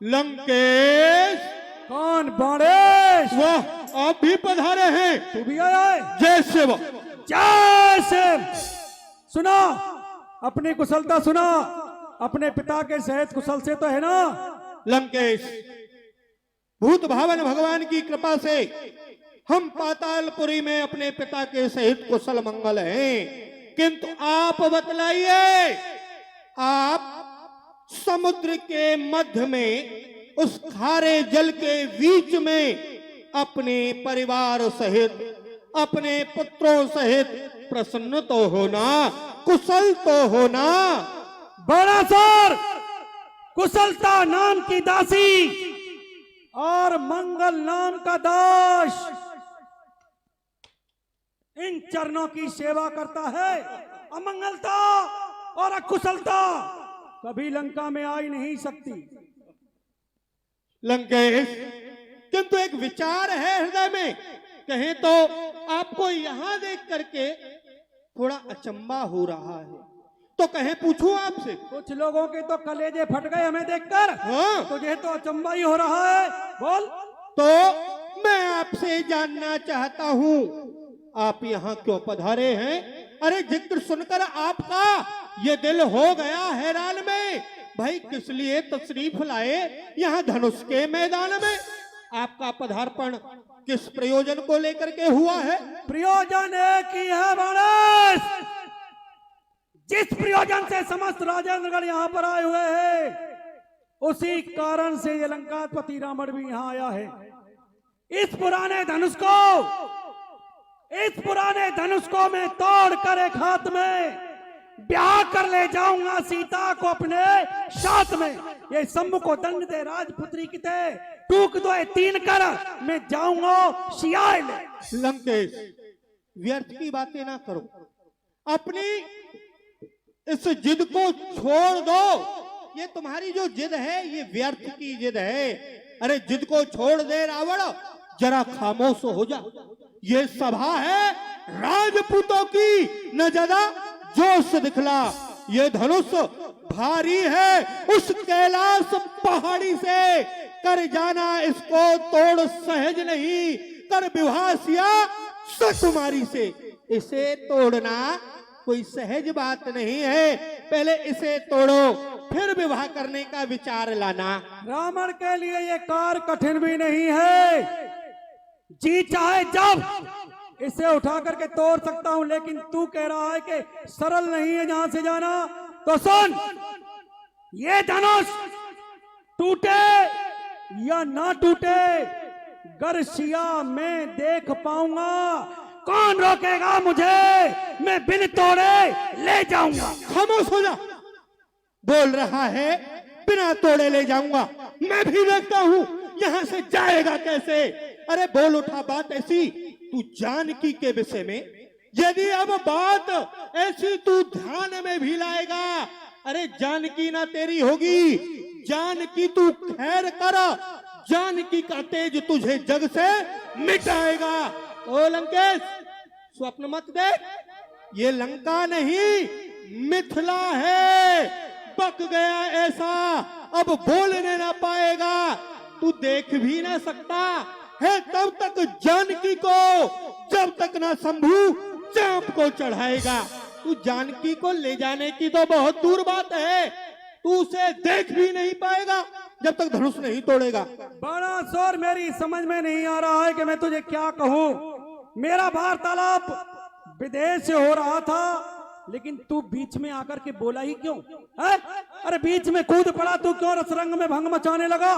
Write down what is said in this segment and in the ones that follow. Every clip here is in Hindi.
लंकेश। कौन बाणेश? वाह, आप भी पधारे हैं। तू भी आया है? जय शिव। जय शिव। सुना, अपनी कुशलता सुना। अपने पिता के सहित कुशल से तो है ना? लंकेश, भूत भावन भगवान की कृपा से हम पातालपुरी में अपने पिता के सहित कुशल मंगल हैं। किंतु आप बतलाइए, आप समुद्र के मध्य में उस खारे जल के बीच में अपने परिवार सहित, अपने पुत्रों सहित प्रसन्न तो होना, कुशल तो होना। बड़ा सर, कुशलता नाम की दासी और मंगल नाम का दास इन चरणों की सेवा करता है। अमंगलता और अकुशलता कभी लंका में आ ही नहीं सकती। लंकेश, किंतु एक विचार है हृदय में, कहें तो आपको यहां देख करके थोड़ा अचंबा हो रहा है, तो कहें पूछूं आपसे? कुछ लोगों के तो कलेजे फट गए हमें देखकर। हाँ, तुझे तो अचंबा ही हो रहा है। बोल। तो मैं आपसे जानना चाहता हूं, आप यहाँ क्यों पधारे हैं? अरे जिक्र सुनकर आपका ये दिल हो गया हैरान में। भाई किस लिए तशरीफ लाए यहाँ धनुष के मैदान में? आपका पधारपण किस प्रयोजन को लेकर के हुआ है? प्रयोजन एक ही है बाणेश, जिस प्रयोजन से समस्त राजेंद्रगढ़ यहाँ पर आए हुए हैं, उसी कारण से ये लंकापति रावण भी यहाँ आया है। इस पुराने धनुष को मैं तोड़ कर एक हाथ में ब्याह कर ले जाऊंगा सीता को अपने साथ में। ये शंभु को दंड दे राजपुत्री की ते टूक दो 3 कर मैं जाऊंगा सियाए ले। लंकेश, व्यर्थ की बातें ना करो, अपनी इस जिद को छोड़ दो। ये तुम्हारी जो जिद है ये व्यर्थ की जिद है। अरे जिद को छोड़ दे रावण, जरा खामोश हो जा। ये सभा है राजपूतों की, न ज्यादा जोश दिखला। ये धनुष भारी है, उस कैलाश पहाड़ी से कर जाना इसको तोड़ सहज नहीं। कर विवाह सिया सकुमारी से, इसे तोड़ना कोई सहज बात नहीं है। पहले इसे तोड़ो, फिर विवाह करने का विचार लाना। रावण के लिए ये कार्य कठिन भी नहीं है। जी चाहे जब इसे उठा करके तोड़ सकता हूं, लेकिन तू कह रहा है कि सरल नहीं है जहां से जाना। तो सुन, ये धनुष टूटे या ना टूटे, गर्शिया मैं देख पाऊंगा। कौन रोकेगा मुझे? मैं बिन तोड़े ले जाऊंगा। खामोश हो जा। बोल रहा है बिना तोड़े ले जाऊंगा। मैं भी देखता हूं यहां से जाएगा कैसे। अरे बोल उठा बात ऐसी तू जानकी के विषय में। यदि अब बात ऐसी तू ध्यान में भी लाएगा, अरे जानकी ना तेरी होगी, जानकी तू खैर कर, जानकी का तेज तुझे जग से मिटाएगा। ओ लंकेश, स्वप्न मत देख, ये लंका नहीं मिथिला है। पक गया ऐसा, अब बोलने ना पाएगा, तू देख भी ना सकता है तब तक जानकी को, जब तक ना शंभू चांप को चढ़ाएगा। तू जानकी को ले जाने की तो बहुत दूर बात है, तू उसे देख भी नहीं पाएगा जब तक धनुष नहीं तोड़ेगा। बड़ा शोर, मेरी समझ में नहीं आ रहा है कि मैं तुझे क्या कहूं। मेरा वार्तालाप विदेश से हो रहा था, लेकिन तू बीच में आकर के बोला ही क्यों है? अरे बीच में कूद पड़ा तू, क्यों रसरंग में भंग मचाने लगा?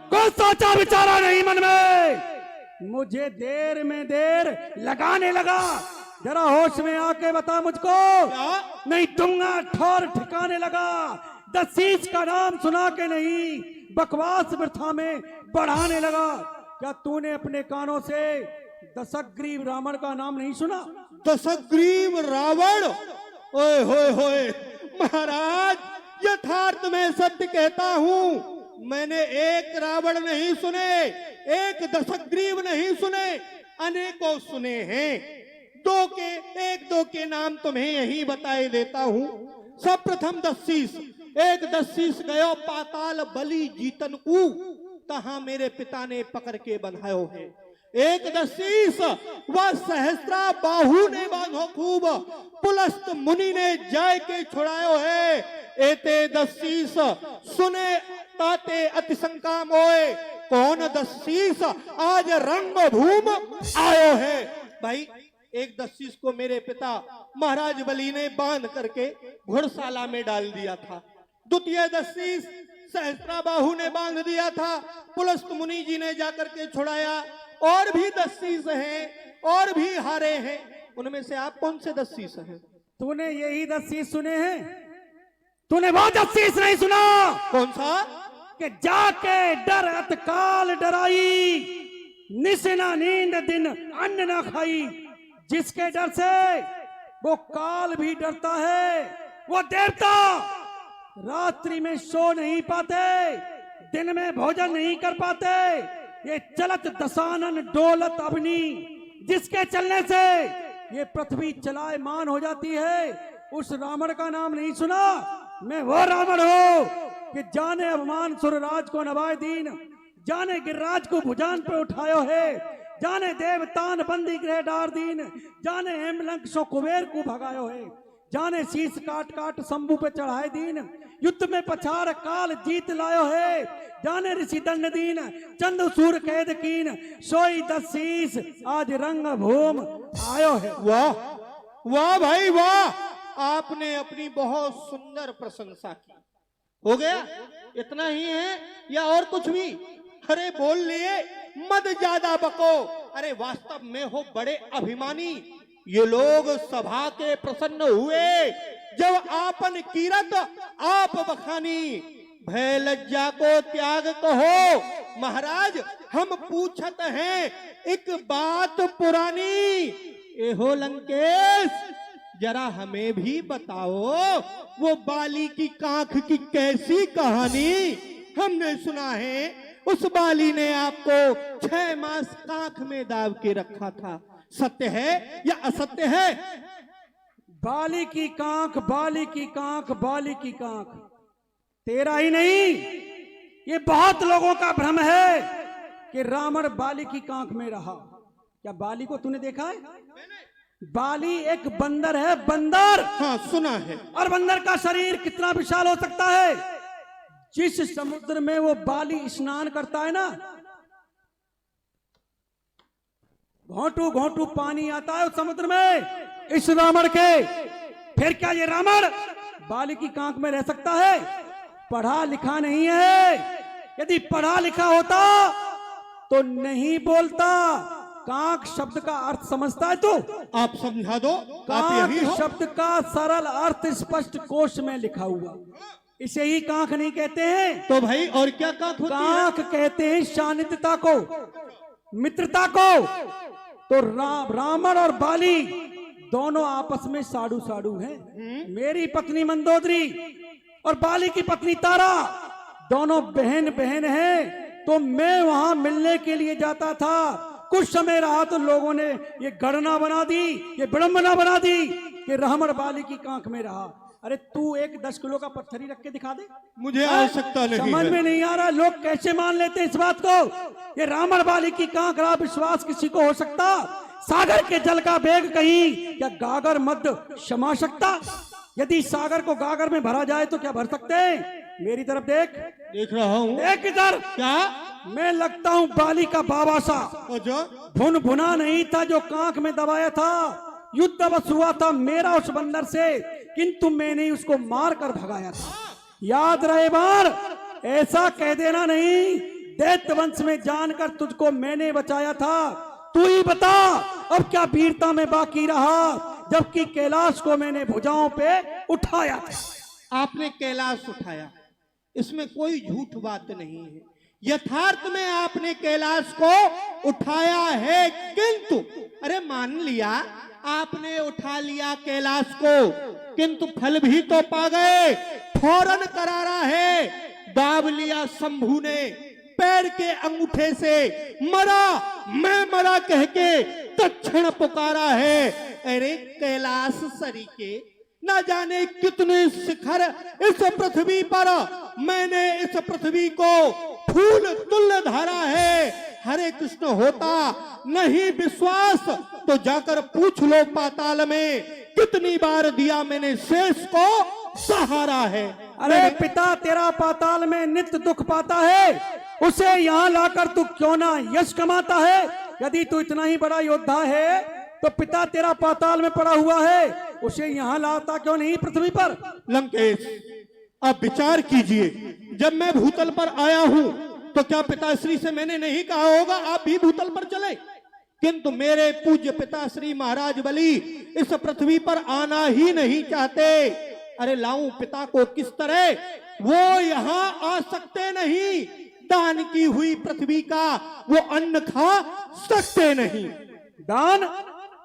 कुछ सोचा विचारा नहीं मन में, मुझे देर में देर लगाने लगा। जरा होश में आके बता मुझको, नहीं दूंगा ठोर ठिकाने लगा। दसीस का नाम सुना के नहीं, बकवास वृथा में बढ़ाने लगा। क्या तूने अपने कानों से दशग्रीव रावण का नाम नहीं सुना? दशग्रीव रावण? ओए होए होए महाराज, यथार्थ में सत्य कहता हूँ, मैंने एक रावण नहीं सुने, एक दशग्रीव नहीं सुने, अनेकों सुने हैं। एक दो के नाम तुम्हें यही बताए देता हूँ। सब प्रथम दशीस, एक दस्सीस गयो पाताल बलि जीतन ऊ, तहां मेरे पिता ने पकड़ के बंधायो है। एक दस्सीस वह सहस्त्रा बाहु ने बांधो खूब, पुलस्त मुनि ने जाय के छुड़ायो है। एते दस्सीस सुने ताते अति शंका मोए, कौन दस्सीस आज रंग भूम आयो है। भाई एक दस्सीस को मेरे पिता महाराज बलि ने बांध करके घुड़शाला में डाल दिया था। द्वितीय दस्सीस सहस्त्रा बाहु ने बांध दिया था, पुलस्त मुनि जी ने जाकर के छुड़ाया। और भी दस्सीस हैं और भी हारे हैं, उनमें से आप कौन से दस्सीस हैं? तूने यही दस्सीस सुने हैं, तूने वो दस्सीस नहीं सुना। कौन सा? कि जाके डर अतकाल डराई, निसना नींद दिन अन्न न खाई। जिसके डर से वो काल भी डरता है, वो देवता रात्रि में सो नहीं पाते, दिन में भोजन नहीं कर पाते। ये चलत दशानन डोलत अग्नि, जिसके चलने से ये पृथ्वी चलायमान हो जाती है, उस रावण का नाम नहीं सुना? मैं वो रावण हूं कि जाने अभिमान सुरराज को नवाए दीन, जाने गिरिराज को भुजान पे उठायो है, जाने देवतान बंदी गृह डार दीन, जाने हेमलंक सो कुबेर को भगायो है, जाने शीश काट काट शंभू पे चढ़ाए दीन, युद्ध में पछाड़ काल जीत लायो है, जाने ऋषि दंड दीन चंद सूर कैद कीन, सोई दस्सीस आज रंग भूम आयो है। वाह वाह भाई वाह, आपने अपनी बहुत सुंदर प्रशंसा की। हो गया? इतना ही है या और कुछ भी? अरे बोल लिए, मत ज्यादा बको। अरे वास्तव में हो बड़े अभिमानी। ये लोग सभा के प्रसन्न हुए जब आपन कीरत आप बखानी, भय लज्जा को त्याग कहो महाराज, हम पूछत हैं एक बात पुरानी। एहो लंकेश, जरा हमें भी बताओ वो बाली की कांख की कैसी कहानी। हमने सुना है उस बाली ने आपको 6 मास कांख में दाब के रखा था, सत्य है या असत्य है? बाली की कांख, बाली की कांख, बाली की कांख तेरा ही नहीं, ये बहुत लोगों का भ्रम है कि रावण बाली की कांख में रहा। क्या बाली को तूने देखा है? बाली एक बंदर है, बंदर। हाँ सुना है। और बंदर का शरीर कितना विशाल हो सकता है? जिस समुद्र में वो बाली स्नान करता है ना, घोंटू घोंटू पानी आता है उस समुद्र में इस रावण के। फिर क्या ये रावण बाली की कांख में रह सकता है? पढ़ा लिखा नहीं है। यदि पढ़ा लिखा होता तो नहीं बोलता। कांख शब्द का अर्थ समझता है तो आप समझा दो। कांख शब्द का सरल अर्थ स्पष्ट कोश में लिखा हुआ, इसे ही कांख नहीं कहते हैं। तो भाई और क्या कांख होती है? कांख कहते हैं सानिध्यता को, मित्रता को। तो रावण और बाली दोनों आपस में साड़ू साड़ू हैं। मेरी पत्नी मंदोदरी और बाली की पत्नी तारा दोनों बहन बहन हैं। तो मैं वहां मिलने के लिए जाता था, कुछ समय रहा तो लोगों ने ये गणना बना दी, ये विडंबना बना दी कि रावण बाली की कांख में रहा। अरे तू एक 10 किलो का पत्थर ही रख के दिखा दे, मुझे आवश्यकता नहीं। समझ में नहीं आ रहा लोग कैसे मान लेते इस बात को। ये रावण बाली की कांख रहा, विश्वास किसी को हो सकता? सागर के जल का वेग कहीं क्या गागर मध्य क्षमा सकता? यदि सागर को गागर में भरा जाए तो क्या भर सकते हैं? मेरी तरफ देख। देख रहा हूँ। एक इधर। क्या मैं लगता हूँ बाली का बाबा सा। भुन भुना नहीं था जो कांख में दबाया था। युद्ध बस हुआ था मेरा उस बंदर से, किंतु मैंने उसको मार कर भगाया था। याद रहे बार, ऐसा कह देना नहीं दैत्य वंश में जानकर तुझको मैंने बचाया था। तू ही बता अब क्या वीरता में बाकी रहा, जबकि कैलाश को मैंने भुजाओं पे उठाया था। आपने कैलाश उठाया, इसमें कोई झूठ बात नहीं है। यथार्थ में आपने कैलाश को उठाया है, किंतु अरे मान लिया आपने उठा लिया कैलाश को, किंतु फल भी तो पा गए। फौरन करारा है, दाब लिया शंभू ने पैर के अंगूठे से, मरा मैं मरा कह के तत्क्षण पुकारा है। अरे कैलाश सरीके ना जाने कितने शिखर इस पृथ्वी पर मैंने इस पृथ्वी को फूल तुल्य धारा है। हरे कृष्ण होता नहीं विश्वास तो जाकर पूछ लो पाताल में, कितनी बार दिया मैंने शेष को सहारा है। अरे पिता तेरा पाताल में नित्य दुख पाता है, उसे यहाँ लाकर तू क्यों ना यश कमाता है। यदि तू इतना ही बड़ा योद्धा है तो पिता तेरा पाताल में पड़ा हुआ है, उसे यहाँ लाता क्यों नहीं पृथ्वी पर। लंकेश अब विचार कीजिए, जब मैं भूतल पर आया हूं तो क्या पिताश्री से मैंने नहीं कहा होगा आप भी भूतल पर चले, किंतु मेरे पूज्य पिताश्री महाराज बलि इस पृथ्वी पर आना ही नहीं चाहते। अरे लाऊं पिता को किस तरह, वो यहाँ आ सकते नहीं, दान की हुई पृथ्वी का वो अन्न खा सकते नहीं। दान,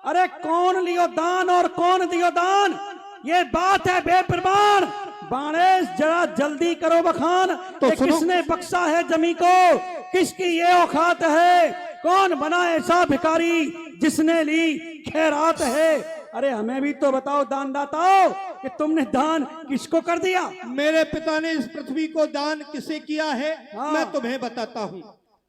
अरे कौन लियो दान और कौन दियो दान, ये बात है बेप्रमाण। बाणेश जरा जल्दी करो बखान, तो किसने बख्शा है जमी को, किसकी ये औकात है, कौन बना ऐसा भिखारी जिसने ली खैरात है। अरे हमें भी तो बताओ दानदाताओ कि तुमने दान किसको कर दिया। मेरे पिता ने इस पृथ्वी को दान किसे किया है, हाँ। मैं तुम्हें बताता हूँ।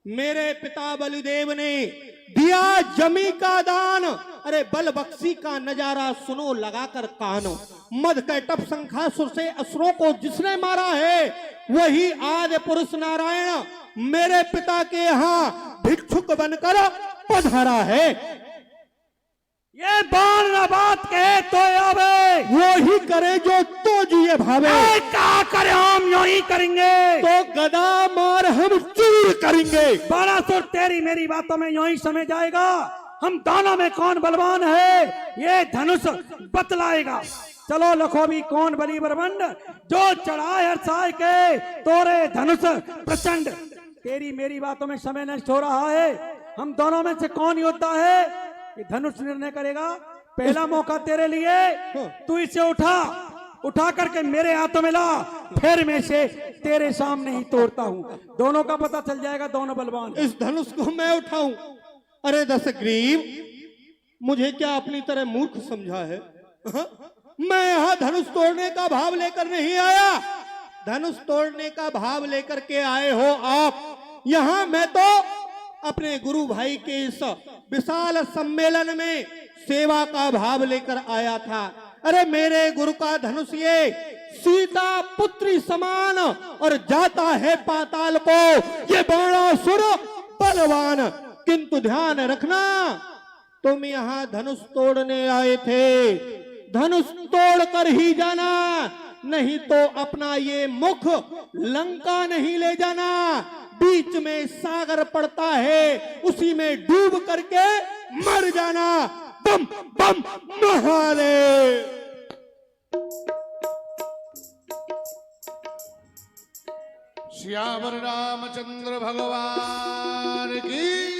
मेरे पिता बलिदेव ने दिया जमी का दान। अरे बल बख्शी का नजारा सुनो लगाकर कानो, मध कैटप शंखासुर से असुरों को जिसने मारा है वही आदि पुरुष नारायण मेरे पिता के यहाँ भिक्षुक बनकर पधारा है। ये बाण ना बात कहे तो आवे, वो ही करे जो तो जिए भावे, क्या करे हम यूं ही करेंगे, तो गदा मार हम चूर करेंगे। बाणासुर तेरी मेरी बातों में यूं ही समझ जाएगा, हम दोनों में कौन बलवान है ये धनुष बतलाएगा। चलो लखो भी कौन बली बरबंड, जो चढ़ाए हर्षाय के तोरे धनुष प्रचंड। तेरी मेरी बातों में समय नष्ट हो रहा है, हम दोनों में से कौन योद्धा है ये धनुष निर्णय करेगा। पहला मौका तेरे लिए, तू इसे उठा करके मेरे हाथों में ला, फिर मैं इसे तेरे सामने ही तोड़ता हूँ, दोनों का पता चल जाएगा दोनों बलवान। इस धनुष को मैं उठाऊं? अरे दशग्रीव, मुझे क्या अपनी तरह मूर्ख समझा है? हाँ? मैं यहाँ धनुष तोड़ने का भाव लेकर नहीं आया, धनुष तोड़ने का भाव लेकर के आए हो आप। यहाँ मैं तो अपने गुरु भाई के इस विशाल सम्मेलन में सेवा का भाव लेकर आया था। अरे मेरे गुरु का धनुष ये सीता पुत्री समान और जाता है पाताल को, ये बाणासुर बलवान। किंतु ध्यान रखना, तुम यहाँ धनुष तोड़ने आए थे, धनुष तोड़ कर ही जाना, नहीं तो अपना ये मुख लंका नहीं ले जाना। बीच में सागर पड़ता है, उसी में डूब करके मर जाना। बम बम महादेव। श्यावर रामचंद्र भगवान की